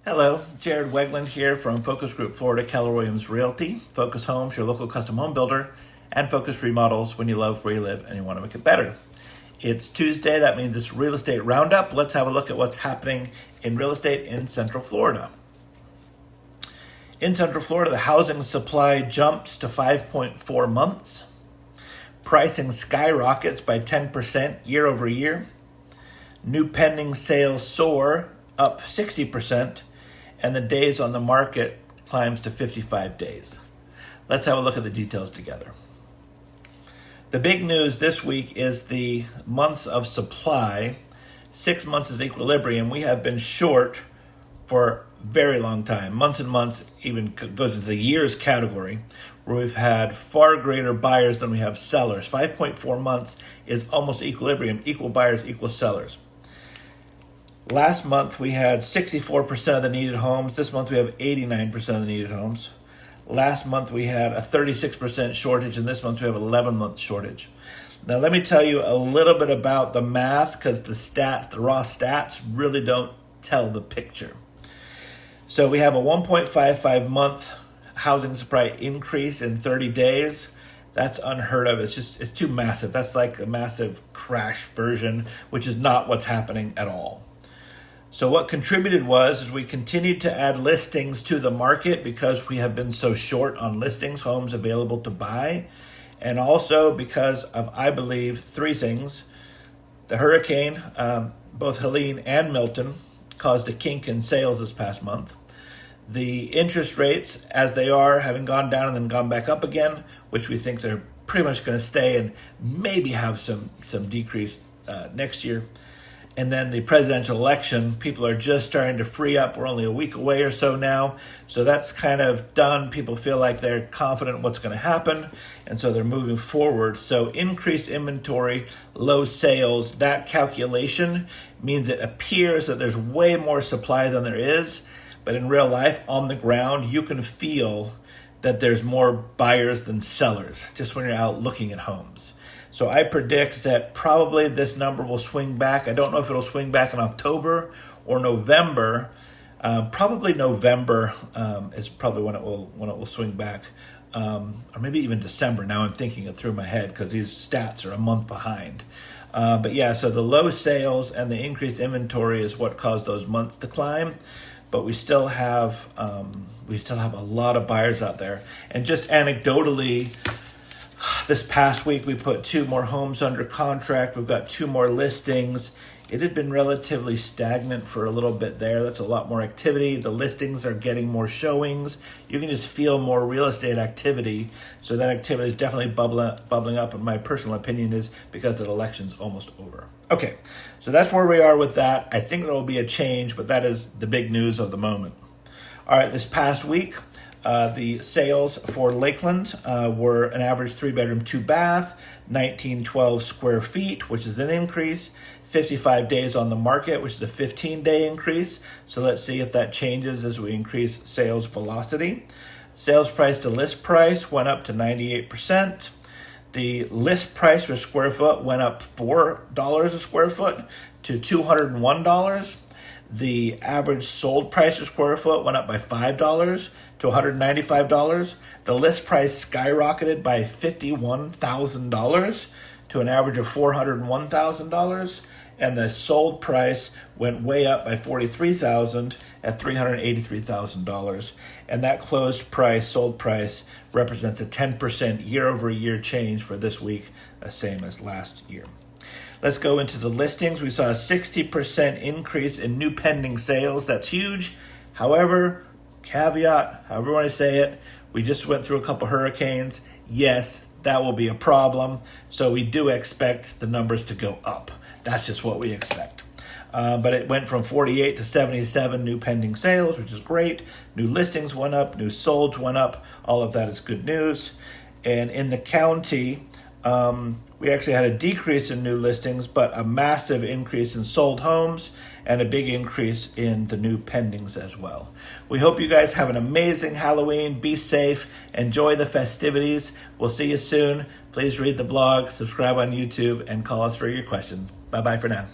Hello, Jared Wegland here from Focus Group Florida, Keller Williams Realty. Focus Homes, your local custom home builder, and Focus Remodels when you love where you live and you want to make it better. It's Tuesday, that means it's Real Estate Roundup. Let's have a look at what's happening in real estate in Central Florida. In Central Florida, the housing supply jumps to 5.4 months. Pricing skyrockets by 10% year over year. New pending sales soar up 60%, and the days on the market climbs to 55 days. Let's have a look at the details together. The big news this week is the months of supply. 6 months is equilibrium. We have been short for a very long time. Months and months even goes into the years category, where we've had far greater buyers than we have sellers. 5.4 months is almost equilibrium, equal buyers, equal sellers. Last month, we had 64% of the needed homes. This month, we have 89% of the needed homes. Last month, we had a 36% shortage, and this month, we have an 11-month shortage. Now, let me tell you a little bit about the math, because the raw stats really don't tell the picture. So we have a 1.55 month housing supply increase in 30 days. That's unheard of. It's too massive. That's like a massive crash version, which is not what's happening at all. So what contributed was we continued to add listings to the market because we have been so short on listings, homes available to buy, and also because of, I believe, three things. The hurricane, both Helene and Milton, caused a kink in sales this past month. The interest rates, as they are, having gone down and then gone back up again, which we think they're pretty much going to stay and maybe have some decrease next year. And then the presidential election, people are just starting to free up. We're only a week away or so now. So that's kind of done. People feel like they're confident what's going to happen. And so they're moving forward. So increased inventory, low sales, that calculation means it appears that there's way more supply than there is. But in real life, on the ground, you can feel that there's more buyers than sellers just when you're out looking at homes. So I predict that probably this number will swing back. I don't know if it'll swing back in October or November. Probably November is probably when it will swing back, or maybe even December. Now I'm thinking it through my head because these stats are a month behind. But yeah, so the low sales and the increased inventory is what caused those months to climb. But we still have a lot of buyers out there, and just anecdotally, this past week, we put 2 more homes under contract. We've got 2 more listings. It had been relatively stagnant for a little bit there. That's a lot more activity. The listings are getting more showings. You can just feel more real estate activity. So that activity is definitely bubbling up. And my personal opinion is because the election's almost over. Okay, so that's where we are with that. I think there will be a change, but that is the big news of the moment. All right, this past week, the sales for Lakeland were an average 3-bedroom, 2-bath, 1912 square feet, which is an increase, 55 days on the market, which is a 15-day increase. So let's see if that changes as we increase sales velocity. Sales price to list price went up to 98%. The list price per square foot went up $4 a square foot to $201. The average sold price per square foot went up by $5 to $195. The list price skyrocketed by $51,000 to an average of $401,000. And the sold price went way up by $43,000 at $383,000. And that closed price, sold price, represents a 10% year-over-year change for this week, the same as last year. Let's go into the listings. We saw a 60% increase in new pending sales. That's huge. However, caveat, however you want to say it, we just went through a couple hurricanes. Yes, that will be a problem. So we do expect the numbers to go up. That's just what we expect. But it went from 48 to 77 new pending sales, which is great. New listings went up, new solds went up. All of that is good news. And in the county, we actually had a decrease in new listings, but a massive increase in sold homes and a big increase in the new pendings as well. We hope you guys have an amazing Halloween. Be safe. Enjoy the festivities. We'll see you soon. Please read the blog, subscribe on YouTube, and call us for your questions. Bye-bye for now.